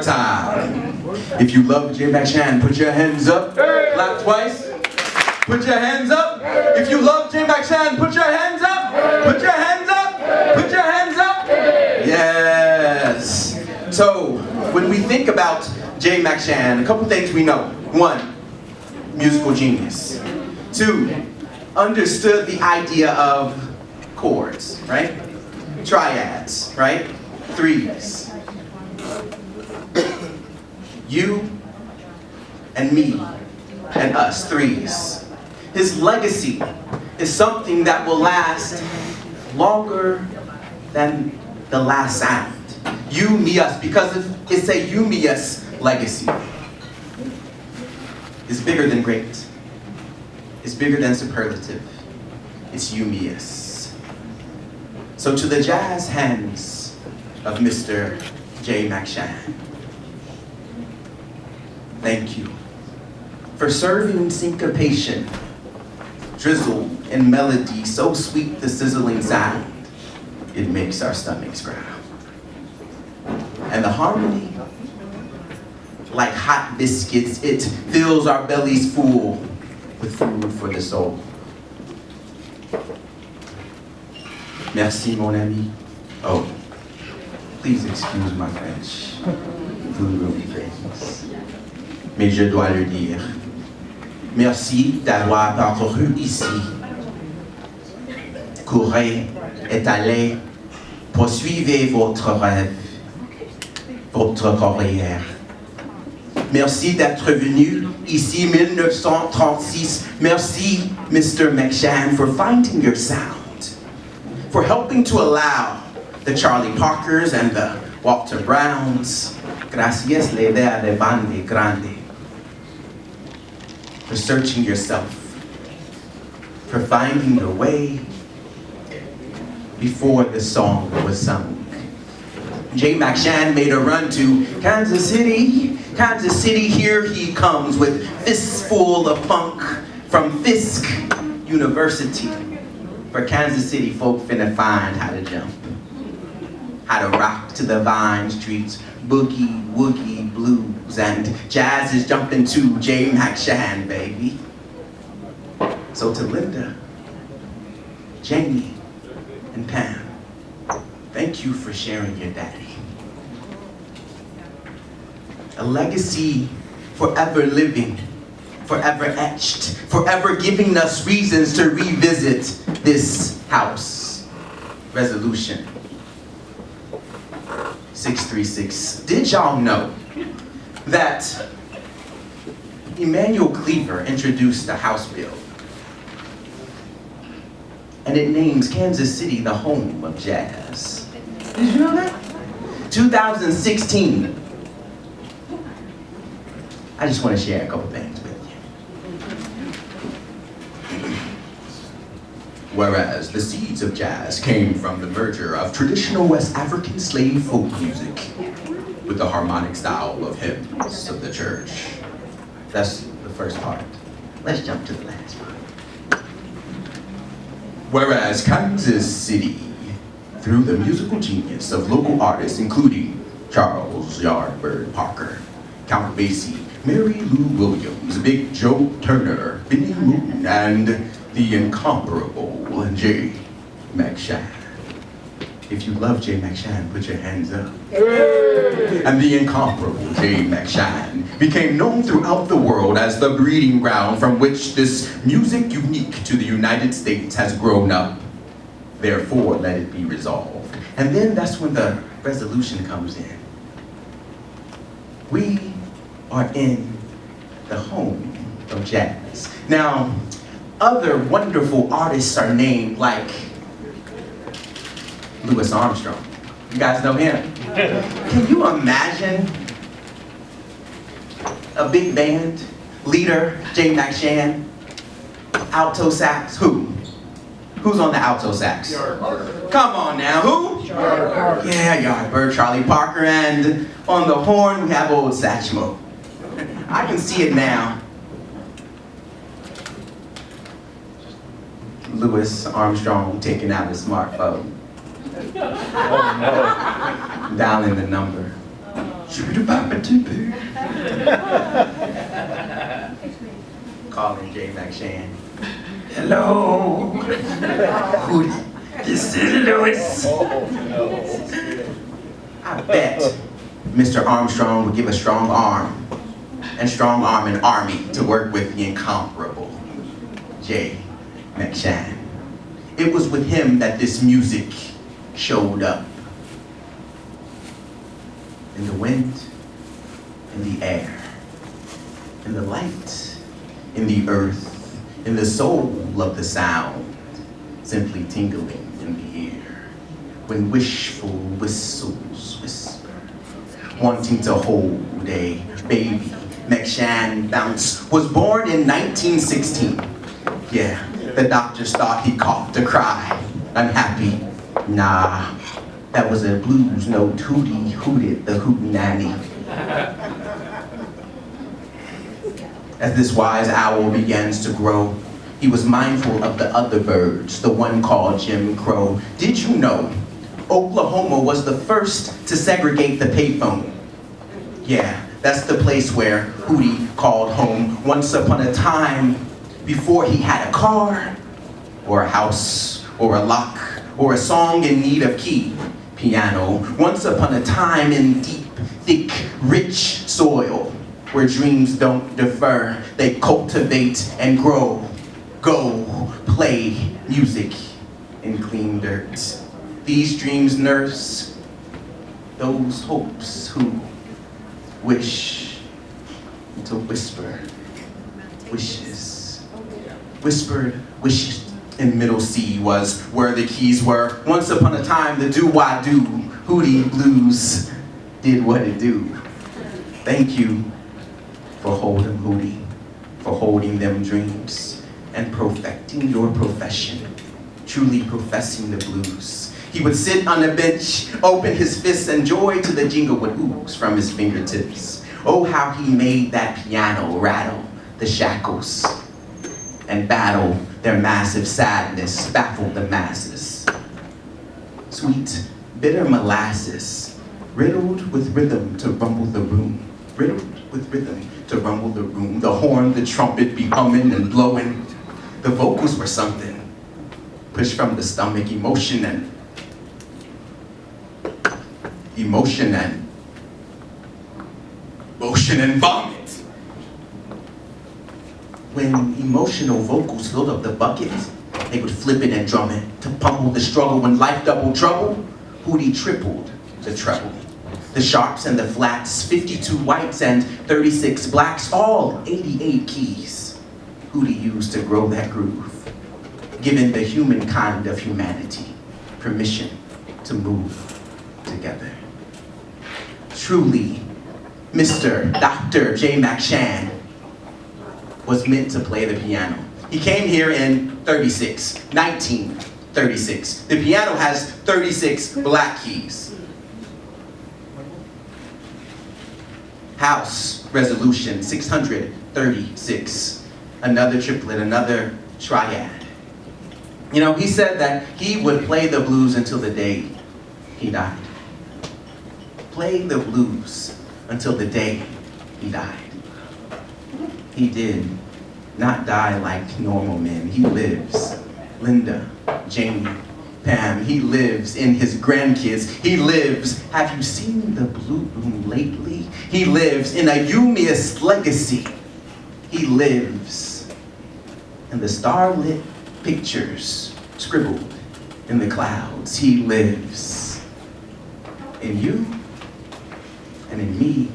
Time. If you love Jay McShann, put your hands up. Clap twice. Put your hands up. If you love Jay McShann, put your hands up. Put your hands up. Put your hands up. Yes. So, when we think about Jay McShann, a couple things we know. One, musical genius. Two, understood the idea of chords, right? Triads, right? Threes. You and me and us, threes. His legacy is something that will last longer than the last sound. You, me, us, because it's a you, me, us legacy. It's bigger than great. It's bigger than superlative. It's you, me, us. So to the jazz hands of Mr. Jay McShann, thank you for serving syncopation, drizzle and melody so sweet the sizzling sound, it makes our stomachs growl. And the harmony, like hot biscuits, it fills our bellies full with food for the soul. Merci, mon ami. Oh, please excuse my French. Food will be famous. Mais je dois le dire. Merci d'avoir parcouru ici. Courez et allez, poursuivez votre rêve, votre carrière. Merci d'être venu ici 1936. Merci, Mr. McShann, for finding your sound, for helping to allow the Charlie Parkers and the Walter Browns. Gracias, la idea de bande grande. For searching yourself, for finding your way before the song was sung. Jay McShann made a run to Kansas City. Kansas City, here he comes with fistful of funk from Fisk University. For Kansas City folk finna find how to jump, how to rock to the Vine Street's boogie, woogie, blues, and jazz is jumping to Jay McShann, baby. So to Linda, Jamie, and Pam, thank you for sharing your daddy. A legacy forever living, forever etched, forever giving us reasons to revisit this house. Resolution 636. Did y'all know that Emanuel Cleaver introduced the House bill? And it names Kansas City the home of jazz. Did you know that? 2016. I just want to share a couple things with you. Whereas the seeds of jazz came from the merger of traditional West African slave folk music with the harmonic style of hymns of the church. That's the first part. Let's jump to the last part. Whereas Kansas City, through the musical genius of local artists including Charles Yardbird Parker, Count Basie, Mary Lou Williams, Big Joe Turner, Benny Moon, and the incomparable Jay McShann. If you love Jay McShann, put your hands up. And the incomparable Jay McShann became known throughout the world as the breeding ground from which this music unique to the United States has grown up. Therefore, let it be resolved. And then that's when the resolution comes in. We are in the home of jazz. Now, other wonderful artists are named like Louis Armstrong. You guys know him? Can you imagine a big band, leader, Jay McShann, alto sax, who? Who's on the alto sax? Come on now, who? Yeah, Yardbird, Charlie Parker, and on the horn we have old Satchmo. I can see it now. Louis Armstrong taking out his smartphone. Oh no. Dialing the number. Calling Jay McShann. Hello. Hootie. This is Louis. I bet Mr. Armstrong would give a strong arm and strong arm an army to work with the incomparable Jay McShann. It was with him that this music showed up. In the wind, in the air, in the light, in the earth, in the soul of the sound, simply tingling in the ear, when wishful whistles whisper, wanting to hold a baby. McShann Bounce was born in 1916. Yeah, the doctors thought he coughed or cried, unhappy. Nah, that was a blues note. Hootie hooted the hootenanny. As this wise owl begins to grow, he was mindful of the other birds, the one called Jim Crow. Did you know Oklahoma was the first to segregate the payphone? Yeah, that's the place where Hootie called home once upon a time, before he had a car, or a house, or a lock, or a song in need of key. Piano, once upon a time in deep, thick, rich soil, where dreams don't defer, they cultivate and grow. Go play music in clean dirt. These dreams nurse those hopes who wish to whisper wishes. Whispered wishes in Middle C was where the keys were. Once upon a time, the do-why-do, Hootie Blues did what it do. Thank you for holding Hootie, for holding them dreams, and perfecting your profession, truly professing the blues. He would sit on the bench, open his fists, and joy to the jingle would ooze from his fingertips. Oh, how he made that piano rattle the shackles and battle their massive sadness, baffled the masses. Sweet, bitter molasses, riddled with rhythm to rumble the room, riddled with rhythm to rumble the room. The horn, the trumpet be humming and blowing. The vocals were something, pushed from the stomach, emotion and motion and vomit. When emotional vocals filled up the bucket, they would flip it and drum it to pummel the struggle. When life doubled trouble, Hootie tripled the treble. The sharps and the flats, 52 whites and 36 blacks, all 88 keys Hootie used to grow that groove, giving the humankind of humanity permission to move together. Truly, Mr. Dr. Jay McShann was meant to play the piano. He came here in 1936. The piano has 36 black keys. House resolution 636. Another triplet, another triad. You know, he said that he would play the blues until the day he died. Play the blues until the day he died. He did not die like normal men. He lives. Linda, Jamie, Pam, he lives in his grandkids. He lives, have you seen the blue room lately? He lives in a humorous legacy. He lives in the starlit pictures scribbled in the clouds. He lives in you and in me